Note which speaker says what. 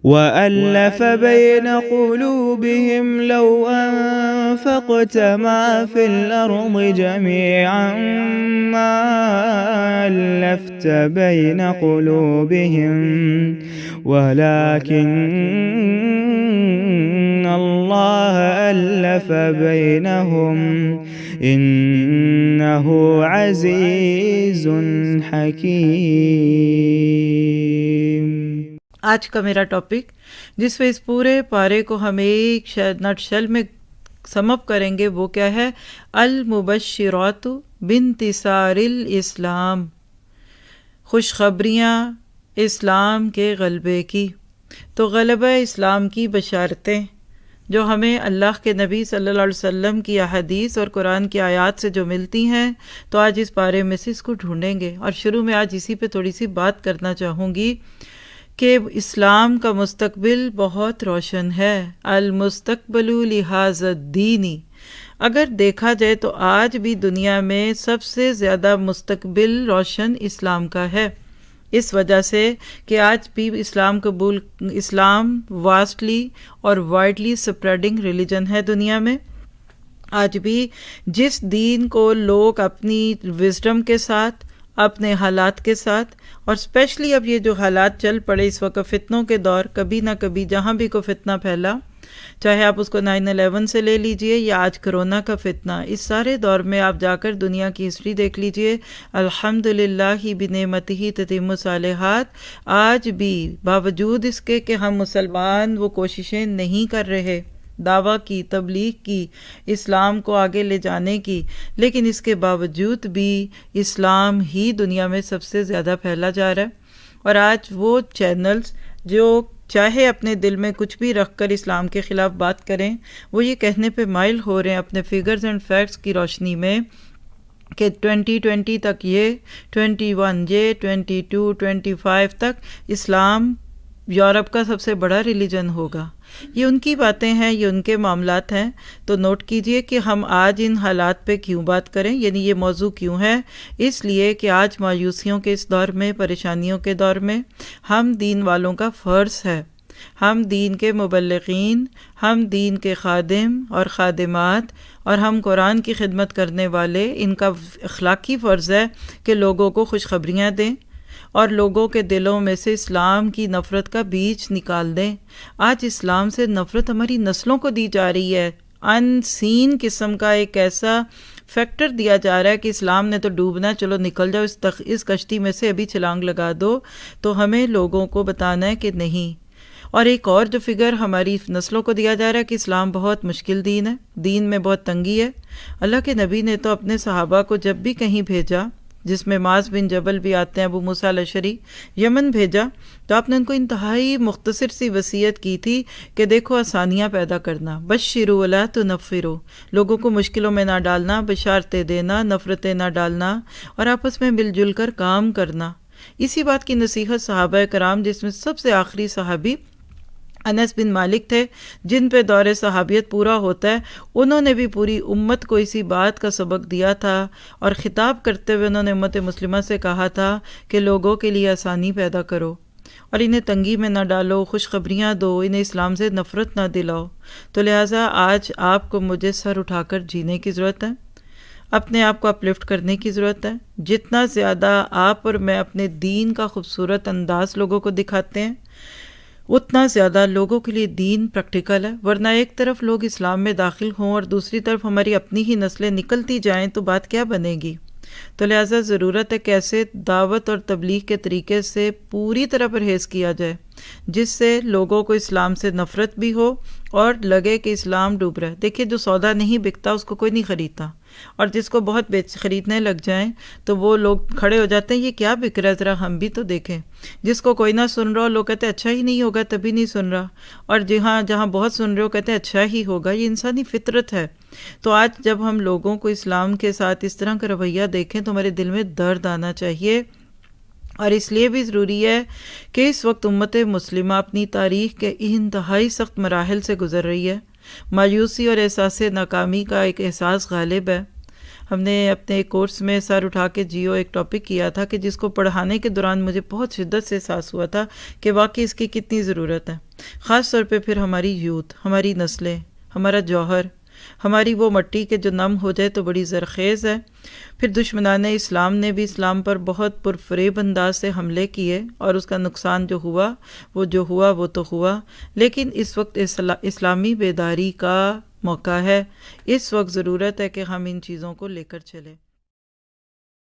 Speaker 1: وَأَلَّفَ بَيْنَ قُلُوبِهِمْ لَوْ أَنفَقْتَ مَا فِي الْأَرْضِ جَمِيعًا مَا أَلَّفْتَ بَيْنَ قُلُوبِهِمْ وَلَكِنَّ اللَّهَ أَلَّفَ بَيْنَهُمْ إِنَّهُ عَزِيزٌ حَكِيمٌ۔
Speaker 2: آج کا میرا ٹاپک جس میں اس پورے پارے کو ہم ایک نٹ شل میں سم اپ کریں گے وہ کیا ہے؟ المبشرات بانتصار الاسلام، خوشخبریاں اسلام کے غلبے کی۔ تو غلبہ اسلام کی بشارتیں جو ہمیں اللہ کے نبی صلی اللہ علیہ وسلم کی احادیث اور قرآن کی آیات سے جو ملتی ہیں، تو آج اس پارے میں سے اس کو ڈھونڈیں گے، اور شروع میں آج اسی پہ تھوڑی سی بات کرنا چاہوں گی کہ اسلام کا مستقبل بہت روشن ہے۔ المستقبل لہذا الدینی، اگر دیکھا جائے تو آج بھی دنیا میں سب سے زیادہ مستقبل روشن اسلام کا ہے، اس وجہ سے کہ آج بھی اسلام واسٹلی اور وائڈلی سپریڈنگ ریلیجن ہے دنیا میں۔ آج بھی جس دین کو لوگ اپنی وزڈم کے ساتھ، اپنے حالات کے ساتھ، اور اسپیشلی اب یہ جو حالات چل پڑے اس وقت فتنوں کے دور، کبھی نہ کبھی جہاں بھی کوئی فتنہ پھیلا، چاہے آپ اس کو 9/11 سے لے لیجئے یا آج کرونا کا فتنہ، اس سارے دور میں آپ جا کر دنیا کی ہسٹری دیکھ لیجئے، الحمدللہ بنعمتہ تتم الصالحات، آج بھی باوجود اس کے کہ ہم مسلمان وہ کوششیں نہیں کر رہے دعویٰ کی، تبلیغ کی، اسلام کو آگے لے جانے کی، لیکن اس کے باوجود بھی اسلام ہی دنیا میں سب سے زیادہ پھیلا جا رہا ہے۔ اور آج وہ چینلز جو چاہے اپنے دل میں کچھ بھی رکھ کر اسلام کے خلاف بات کریں، وہ یہ کہنے پہ مائل ہو رہے ہیں اپنے فگرز اینڈ فیکٹس کی روشنی میں کہ 2020 تک یہ، 21 یہ، 22 25 تک اسلام یورپ کا سب سے بڑا ریلیجن ہوگا۔ یہ ان کی باتیں ہیں، یہ ان کے معاملات ہیں، تو نوٹ کیجئے کہ ہم آج ان حالات پہ کیوں بات کریں، یعنی یہ موضوع کیوں ہے؟ اس لیے کہ آج مایوسیوں کے اس دور میں، پریشانیوں کے دور میں، ہم دین والوں کا فرض ہے، ہم دین کے مبلغین، ہم دین کے خادم اور خادمات، اور ہم قرآن کی خدمت کرنے والے، ان کا اخلاقی فرض ہے کہ لوگوں کو خوشخبریاں دیں اور لوگوں کے دلوں میں سے اسلام کی نفرت کا بیج نکال دیں۔ آج اسلام سے نفرت ہماری نسلوں کو دی جا رہی ہے، ان سین قسم کا ایک ایسا فیکٹر دیا جا رہا ہے کہ اسلام نے تو ڈوبنا، چلو نکل جاؤ اس کشتی میں سے، ابھی چھلانگ لگا دو۔ تو ہمیں لوگوں کو بتانا ہے کہ نہیں۔ اور ایک اور جو فگر ہماری نسلوں کو دیا جا رہا ہے کہ اسلام بہت مشکل دین ہے، دین میں بہت تنگی ہے۔ اللہ کے نبی نے تو اپنے صحابہ کو جب بھی کہیں بھیجا، جس میں معاذ بن جبل بھی آتے ہیں، ابو موسیٰ الاشعری، یمن بھیجا، تو آپ نے ان کو انتہائی مختصر سی وصیت کی تھی کہ دیکھو آسانیاں پیدا کرنا، بشروا ولا تنفروا، لوگوں کو مشکلوں میں نہ ڈالنا، بشارتیں دینا، نفرتیں نہ ڈالنا، اور آپس میں مل جل کر کام کرنا۔ اسی بات کی نصیحت صحابہ کرام، جس میں سب سے آخری صحابی انس بن مالک تھے، جن پہ دور صحابیت پورا ہوتا ہے، انہوں نے بھی پوری امت کو اسی بات کا سبق دیا تھا، اور خطاب کرتے ہوئے انہوں نے امت مسلمہ سے کہا تھا کہ لوگوں کے لیے آسانی پیدا کرو اور انہیں تنگی میں نہ ڈالو، خوشخبریاں دو، انہیں اسلام سے نفرت نہ دلاؤ۔ تو لہٰذا آج آپ کو مجھے سر اٹھا کر جینے کی ضرورت ہے، اپنے آپ کو اپلفٹ کرنے کی ضرورت ہے۔ جتنا زیادہ آپ اور میں اپنے دین کا خوبصورت انداز لوگوں کو دکھاتے ہیں، اتنا زیادہ لوگوں کے لیے دین پریکٹیکل ہے۔ ورنہ ایک طرف لوگ اسلام میں داخل ہوں اور دوسری طرف ہماری اپنی ہی نسلیں نکلتی جائیں تو بات کیا بنے گی؟ تو لہٰذا ضرورت ہے کہ ایسے دعوت اور تبلیغ کے طریقے سے پوری طرح پرہیز کیا جائے جس سے لوگوں کو اسلام سے نفرت بھی ہو اور لگے کہ اسلام ڈوب رہا ہے۔ دیکھیے جو سودا نہیں بکتا اس کو کوئی نہیں خریدتا، اور جس کو بہت خریدنے لگ جائیں تو وہ لوگ کھڑے ہو جاتے ہیں، یہ کیا بک رہا ہے ذرا ہم بھی تو دیکھیں۔ جس کو کوئی نہ سن رہا ہو، لوگ کہتے ہیں اچھا ہی نہیں ہوگا تبھی نہیں سن رہا، اور جہاں بہت سن رہے ہو کہتے ہیں اچھا ہی ہوگا۔ یہ انسانی فطرت ہے۔ تو آج جب ہم لوگوں کو اسلام کے ساتھ اس طرح کا رویہ دیکھیں تو ہمارے دل میں درد آنا چاہیے۔ اور اس لیے بھی ضروری ہے کہ اس وقت امت مسلمہ اپنی تاریخ کے انتہائی سخت مراحل سے گزر رہی ہے۔ مایوسی اور احساس ناکامی کا ایک احساس غالب ہے۔ ہم نے اپنے ایک کورس میں سر اٹھا کے جیو ایک ٹاپک کیا تھا کہ جس کو پڑھانے کے دوران مجھے بہت شدت سے احساس ہوا تھا کہ واقعی اس کی کتنی ضرورت ہے۔ خاص طور پہ پھر ہماری یوتھ، ہماری نسلیں، ہمارا جوہر، ہماری وہ مٹی کے جو نم ہو جائے تو بڑی زرخیز ہے۔ پھر دشمنان اسلام نے بھی اسلام پر بہت پرفریب انداز سے حملے کیے، اور اس کا نقصان جو ہوا وہ تو ہوا، لیکن اس وقت اسلامی بیداری کا موقع ہے۔ اس وقت ضرورت ہے کہ ہم ان چیزوں کو لے کر چلیں۔